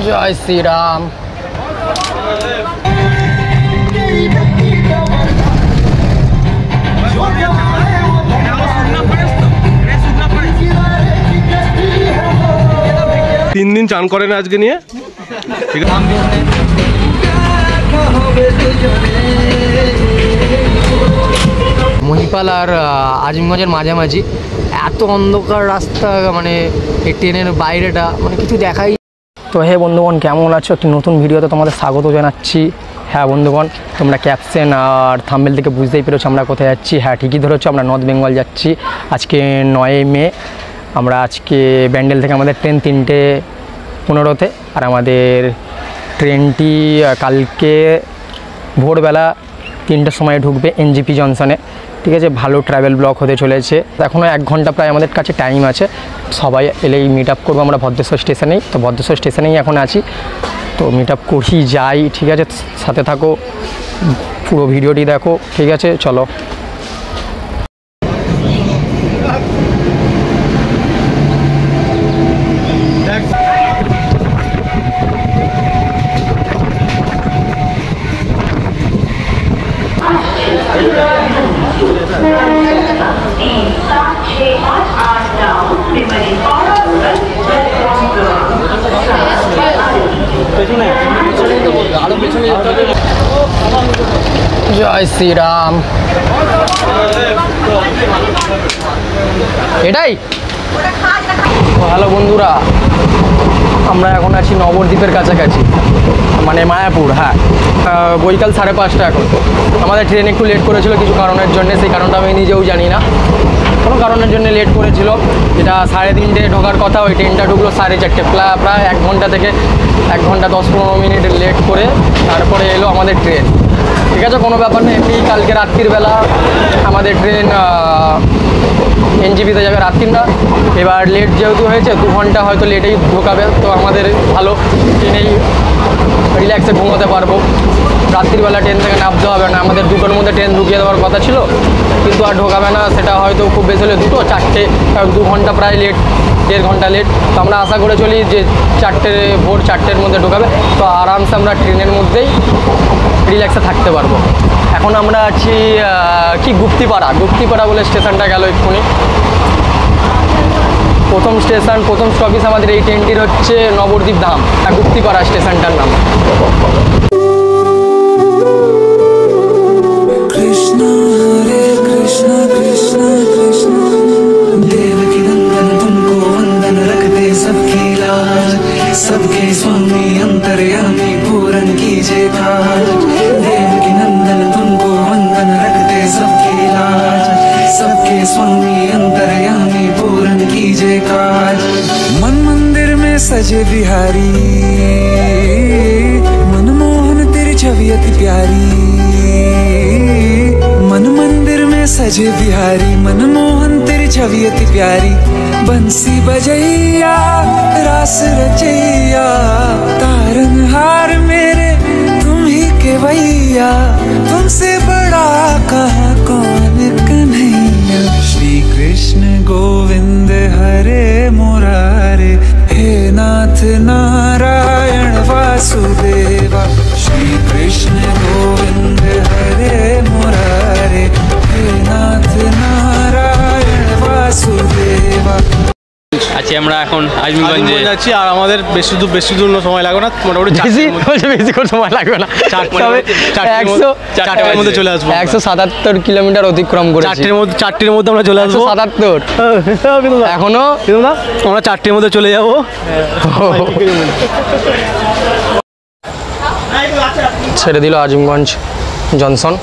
जय श्री राम। तीन दिन चान करें आज के लिए ठीक है। মহিপাল আর আজিমগঞ্জের মাঝামাঝি এত অন্ধকার রাস্তা, মানে এই ট্রেনের বাইরেটা মানে কিছু দেখাই। তো হে বন্ধুগণ, কেমন আছো? একটি নতুন ভিডিওতে তোমাদের স্বাগত জানাচ্ছি। হ্যাঁ বন্ধুগণ, তোমরা ক্যাপশন আর থাম্বনেল থেকে বুঝতেই পেরেছো আমরা কোথায় যাচ্ছি। হ্যাঁ ঠিকই ধরেছো, আমরা নর্থ বেঙ্গল যাচ্ছি। আজকে 9 মে। আমরা আজকে ব্যান্ডেল থেকে আমাদের ট্রেন 3:15-তে, আর আমাদের ট্রেনটি কালকে ভোরবেলা 3টার সময় ঢুকবে এনজিপি জংশনে। ঠিক আছে, ভালো ট্রাভেল ব্লগ হতে চলেছে। এখনও 1 ঘন্টা প্রায় আমাদের কাছে টাইম আছে। সবাই এলেই মিট আপ করবো আমরা ভদ্রেশ্বর স্টেশনেই। তো ভদ্রেশ্বর স্টেশনেই এখন আছি, তো মিট আপ করি যাই। ঠিক আছে, সাথে থাকো, পুরো ভিডিওটি দেখো। ঠিক আছে, চলো। জয় শ্রীরাম। এটাই হ্যালো বন্ধুরা, আমরা এখন আছি নবদ্বীপের কাছাকাছি, মানে মায়াপুর। হ্যাঁ, বৈকাল 5:30 এখন। আমাদের ট্রেন একটু লেট করেছিল কিছু কারণের জন্য, সেই কারণটা আমি নিজেও জানি না। কোনো কারণের জন্য লেট করেছিল, যেটা 3:30 ঢোকার কথা, ওই ট্রেনটা ঢুকলো 4:30। প্রায় 1 ঘন্টা থেকে 1 ঘন্টা 10-15 মিনিট লেট করে তারপরে এলো আমাদের ট্রেন। ঠিক আছে, কোনো ব্যাপার নেই। এমনি কালকে রাত্রিবেলা আমাদের ট্রেন এনজিপিতে যাবে রাত্রিটা। এবার লেট যেহেতু হয়েছে, 2 ঘন্টা হয়তো লেটেই ঢোকাবে, তো আমাদের ভালো ট্রেনেই রিল্যাক্সে ঘুমোতে পারবো। রাত্রিবেলা ট্রেন থেকে নামতে হবে না। আমাদের 2টোর মধ্যে ট্রেন ঢুকিয়ে দেওয়ার কথা ছিল, কিন্তু আর ঢোকাবে না। সেটা হয়তো খুব বেশি হলে 2টো, 4টে, কারণ 2 ঘন্টা প্রায় লেট, 1.5 ঘন্টা লেট। তো আমরা আশা করে চলি যে ভোর 4টের মধ্যে ঢোকাবে, তো আরামসে আমরা ট্রেনের মধ্যেই রিল্যাক্সে থাকতে পারবো। এখন আমরা আছি কি গুপ্তিপাড়া বলে স্টেশনটা গেল এক্ষুনি। প্রথম স্টপেজ আমাদের এই ট্রেনটির হচ্ছে নবদ্বীপ ধাম, গুপ্তিপাড়া স্টেশনটার নাম। कृष्ण हरे कृष्ण कृष्ण कृष्ण देवकी नंदन तुमको वंदन रखते सबकी लाज, सबके स्वामी अंतर्यामी पूरन कीजिए काज। देवकी नंदन तुमको वंदन रखते सबकी लाज, सबके स्वामी अंतर्यामी पूरन कीजिए काज। मन मंदिर में सजे बिहारी, मनमोहन तेरी छवि अति प्यारी। मन मंदिर में सजे बिहारी, मनमोहन तेरी छवि अति प्यारी। बंसी बजैया रास रचैया, तारनहार मेरे तुम ही के भैया। तुमसे बड़ा कहाँ कौन कन्हैया। श्री कृष्ण गोविंद हरे मुरारे, हे नाथ नारायण वासुदेवा। श्री कृष्ण गोविंद हरे मुरारे, हे नाथ नारायण वासुदेवा। আচ্ছা, আমরা এখন আজিমগঞ্জে যাচ্ছি, আর আমাদের বেশি দূর সময় লাগবে না, মোটামুটি বেশি করে সময় লাগবে না। 4টার মধ্যে চলে আসবো। 177 কিলোমিটার অতিক্রম করে 4টের মধ্যে আমরা চলে আসবো। 177 এখনো আমরা 4টের মধ্যে চলে যাবো। ছেড়ে দিল আজিমগঞ্জ জংশন।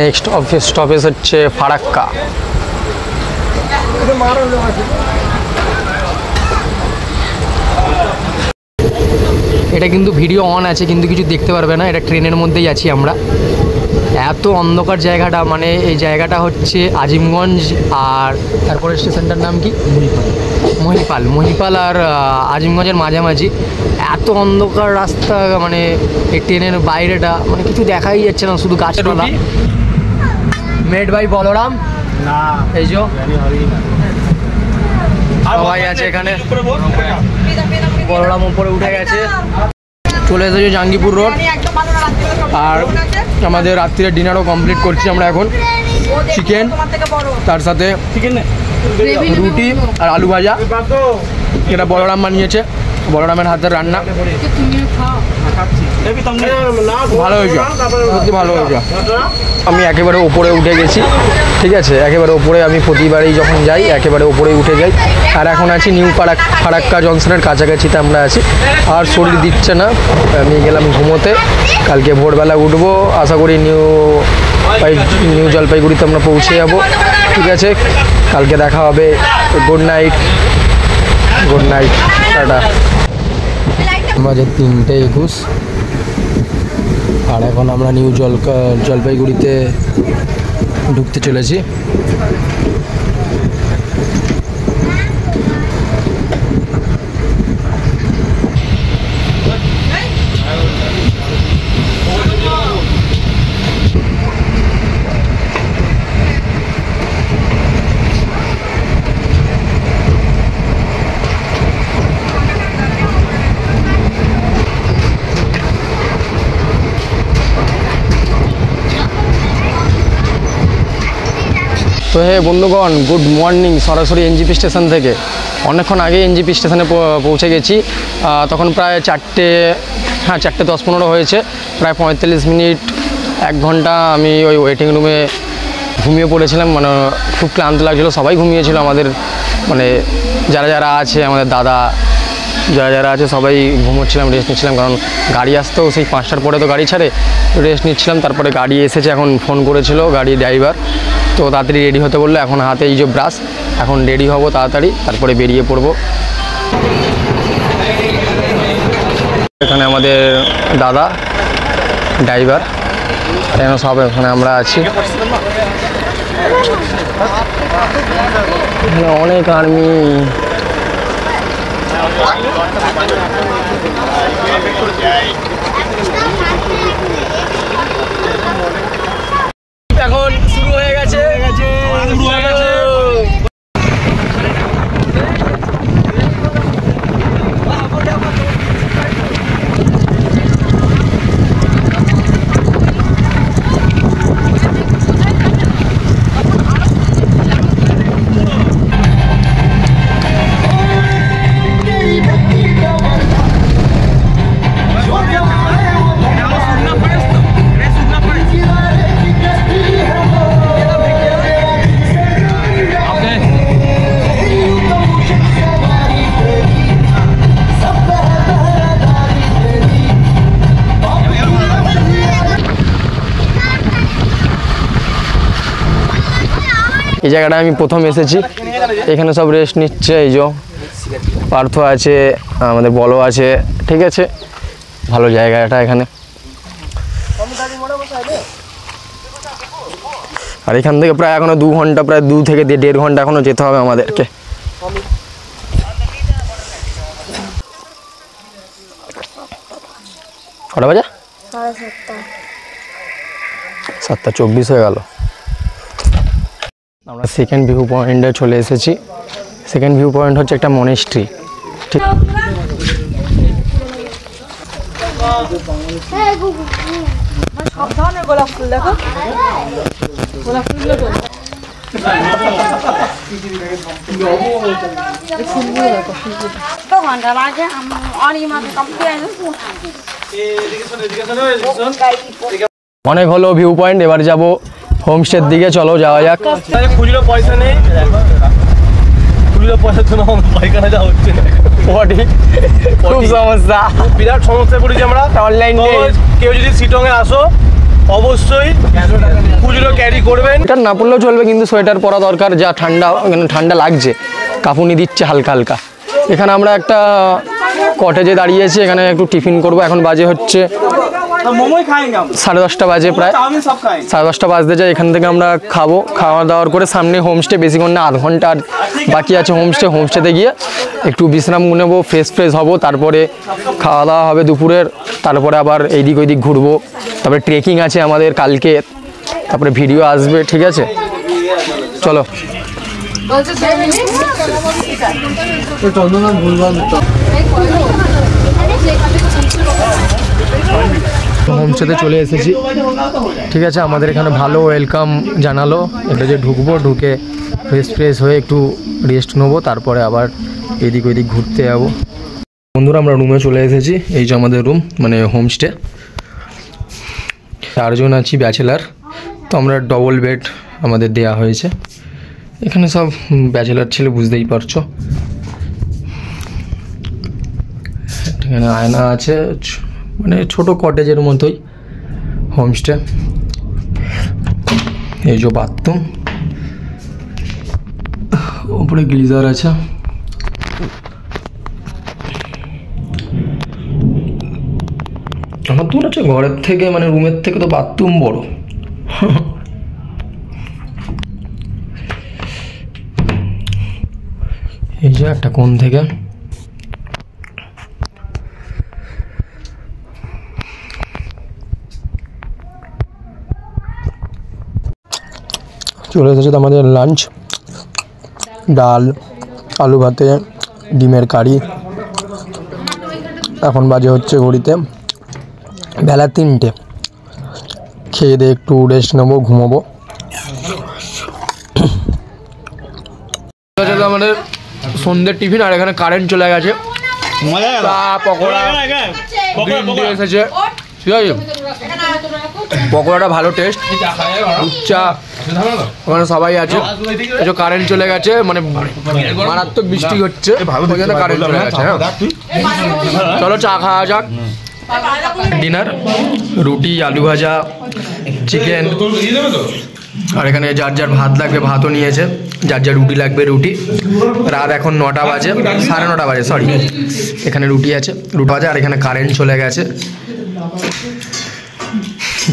নেক্সট স্টপেজ হচ্ছে ফারাক্কা। এটা কিন্তু ভিডিও অন আছে, কিন্তু কিছু দেখতে পারবে না। এটা ট্রেনের মধ্যেই আছি আমরা। এত অন্ধকার জায়গাটা, মানে এই জায়গাটা হচ্ছে আজিমগঞ্জ, আর তারপরে স্টেশনটার নাম কি মহিপাল আর আজিমগঞ্জের মাঝামাঝি। এত অন্ধকার রাস্তা, মানে এই ট্রেনের বাইরেটা মানে কিছু দেখাই যাচ্ছে না, শুধু গাছপালা। মেড বাই বলরাম না, এই যে সবাই আছে এখানে। বলরাম উপরে উঠে গেছে, চলে এসেছে জাঙ্গিপুর রোড। আর আমাদের রাত্রিরে ডিনারও কমপ্লিট করছি আমরা এখন। চিকেন, তার সাথে রুটি আর আলু ভাজা, এটা বলরাম বানিয়েছে, বলরামের হাতের রান্না। ভালো হয়েছে, সত্যি ভালো হয়েছে। আমি একেবারে উপরে উঠে গেছি, ঠিক আছে, একেবারে উপরে। আমি প্রতিবারেই যখন যাই একেবারে উপরেই উঠে যাই। আর এখন আছি নিউ ফারাক্কা জংশনের কাছাকাছিতে আমরা আছি। আর শরীর দিচ্ছে না, আমি গেলাম ঘুমোতে। কালকে ভোরবেলা উঠবো, আশা করি নিউ জলপাইগুড়িতে আমরা পৌঁছে যাব, ঠিক আছে। কালকে দেখা হবে। Good night, good night, tata. বাজে 3:21 আর এখন আমরা নিউ জলপাইগুড়িতে ঢুকতে চলেছি। তো হে বন্ধুগণ, গুড মর্নিং। সরাসরি এনজিপি স্টেশন থেকে অনেকক্ষণ আগে এনজিপি স্টেশনে পৌঁছে গেছি। তখন প্রায় 4টে 10-15 হয়েছে। প্রায় 45 মিনিট 1 ঘন্টা আমি ওই ওয়েটিং রুমে ঘুমিয়ে পড়েছিলাম। মানে খুব ক্লান্ত লাগছিলো, সবাই ঘুমিয়েছিল আমাদের, মানে যারা আছে, আমাদের দাদা যারা আছে সবাই ঘুমোচ্ছিলাম, রেস্ট নিচ্ছিলাম। কারণ গাড়ি আসতেও সেই 5টার পরে তো গাড়ি ছাড়ে, রেস্ট নিচ্ছিলাম। তারপরে গাড়ি এসেছে, এখন ফোন করেছিল গাড়ির ড্রাইভার, তো তাড়াতাড়ি রেডি হতে বললো। এখন হাতে এই যে ব্রাশ, এখন রেডি হব তাড়াতাড়ি, তারপরে বেরিয়ে পড়বো। এখানে আমাদের দাদা ড্রাইভার, এখানে সব এখানে আমরা আছি। অনেক আর্মি। এখন শুরু হয়ে গেছে। এই জায়গাটা আমি প্রথম এসেছি, এখানে সব রেস্ট নিচ্ছে। এই যে পার্থ আছে, আমাদের বলো আছে, ঠিক আছে, ভালো জায়গাটা এখানে। আর এখান থেকে প্রায় এখনো 2 ঘন্টা, প্রায় 2 থেকে 1.5 ঘন্টা এখনো যেতে হবে আমাদেরকে। কটা বাজে? 7:24 হয়ে গেল। আমরা সেকেন্ড ভিউ পয়েন্টে চলে এসেছি। সেকেন্ড ভিউ পয়েন্ট হচ্ছে একটা মনেস্ট্রি, ঠিক। গোলাপ ফুল দেখো, গোলাপ ফুলগুলো তো ঘন্টা লাগে। অনেক হলো ভিউ পয়েন্ট, এবার যাব হোমস্টের দিকে। চলো যাওয়া যাক। খুচরো পয়সা নেই, খুচরো পয়সার জন্য পায়খানা যাওয়া হচ্ছে না। খুব সমস্যা, বিরাট সমস্যায় পড়েছি আমরা। অনলাইন কেউ যদি শিটংয়ে আসো অবশ্যই খুচরো ক্যারি করবেন। সোয়েটার না পরলেও চলবে, কিন্তু সোয়েটার পরা দরকার। যা ঠান্ডা লাগছে, কাঁপুনি দিচ্ছে হালকা হালকা। এখানে আমরা একটা কটেজে দাঁড়িয়েছি, এখানে একটু টিফিন করব। এখন বাজে হচ্ছে 10:30 বাজে, প্রায় 10:30 বাজতে যায়। এখান থেকে আমরা খাবো, খাওয়া দাওয়ার করে সামনে হোমস্টে, বেশিক্ষণ না, 1/2 ঘন্টা বাকি আছে হোমস্টেতে গিয়ে একটু বিশ্রাম নেব, ফ্রেশ হব, তারপরে খাওয়া দাওয়া হবে দুপুরের। তারপরে আবার এইদিক ওইদিক ঘুরবো, তারপরে ট্রেকিং আছে আমাদের কালকে, তারপরে ভিডিও আসবে, ঠিক আছে। চলো চন্দনা ভুলভাল হোমস্টেতে চলে এসেছি। ঠিক আছে, আমাদের এখানে ভালো ওয়েলকাম জানালো। এটা যে ঢুকবো, ঢুকে ফ্রেশ হয়ে একটু রেস্ট নেবো, তারপরে আবার এদিক ওইদিক ঘুরতে যাবো। বন্ধুরা আমরা রুমে চলে এসেছি। এই যে আমাদের রুম, মানে হোমস্টে। 4 জন আছি ব্যাচেলার, তো আমরা ডবল বেড আমাদের দেয়া হয়েছে। এখানে সব ব্যাচেলার ছেলে, বুঝতেই পারছো। এখানে আয়না আছে, মানে ছোট কটেজের মতোই হোমস্টে। এই যে বাথরুম, উপরে গিজার আছে। আমার দূর আছে ঘরের থেকে, মানে রুমের থেকে তো বাথরুম বড়। এই যে একটা কোণ থেকে চলে এসেছে আমাদের লাঞ্চ। ডাল, আলু ভাতে, ডিমের কারি। এখন বাজে হচ্ছে ঘড়িতে বেলা 3টে। খেয়ে দিয়ে একটু রেস্ট নেবো, ঘুমোবো। আমাদের সন্ধ্যের টিফিন, আর এখানে কারেন্ট চলে গেছে। চা, পকোড়া এসেছে, ঠিক আছে। পকোড়াটা ভালো টেস্ট, চা, ওখানে সবাই আছে। এই কারেন্ট চলে গেছে, মানে মারাত্মক বৃষ্টি হচ্ছে, কারেন্ট চলে গেছে। হ্যাঁ, চলো চা খাওয়া যাক। ডিনার, রুটি, আলু ভাজা, চিকেন, আর এখানে যার যার ভাত লাগবে ভাতও নিয়েছে, যার যার রুটি লাগবে রুটি। রাত এখন 9টা বাজে, 9:30 বাজে, সরি। এখানে রুটি আছে, রুটি ভাজা, আর এখানে কারেন্ট চলে গেছে।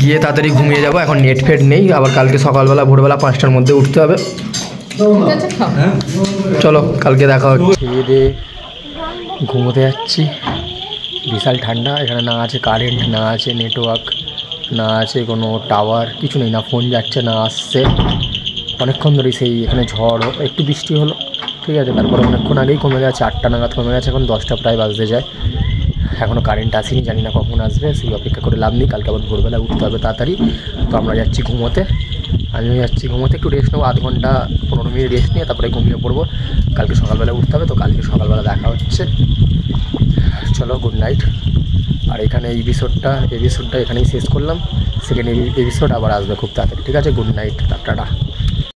গিয়ে তাড়াতাড়ি ঘুমিয়ে যাবো, এখন নেট ফেট নেই। আবার কালকে সকালবেলা ভোরবেলা 5টার মধ্যে উঠতে হবে। চলো কালকে দেখা হচ্ছে। খেয়ে দিয়ে ঘুমোতে যাচ্ছি। বিশাল ঠান্ডা, এখানে না আছে কারেন্ট, না আছে নেটওয়ার্ক, না আছে কোনো টাওয়ার, কিছু নেই। না ফোন যাচ্ছে, না আসছে। অনেকক্ষণ ধরেই সেই এখানে ঝড়, একটু বৃষ্টি হলো, ঠিক আছে। তারপরে অনেকক্ষণ আগেই কমে গেছে, 8টা নাগাদ কমে গেছে। এখন 10টা প্রায় বাজতে যায়, এখনও কারেন্ট আসেনি, জানি না কখন আসবে। সেই অপেক্ষা করে লাভ নেই, কালকে আবার ভোরবেলা উঠতে হবে তাড়াতাড়ি। তো আমরা যাচ্ছি ঘুমোতে, আমিও যাচ্ছি ঘুমোতে। একটু রেস্ট নেবো, 1 ঘন্টা 15 মিনিট রেস্ট নিয়ে তারপরে ঘুমিয়ে পড়বো। কালকে সকালবেলা উঠতে হবে, তো কালকে সকালবেলা দেখা হচ্ছে। চলো, গুড নাইট। আর এখানে এপিসোডটা এখানেই শেষ করলাম। সেকেন্ড এপিসোড আবার আসবে খুব তাড়াতাড়ি, ঠিক আছে। Good night, tata.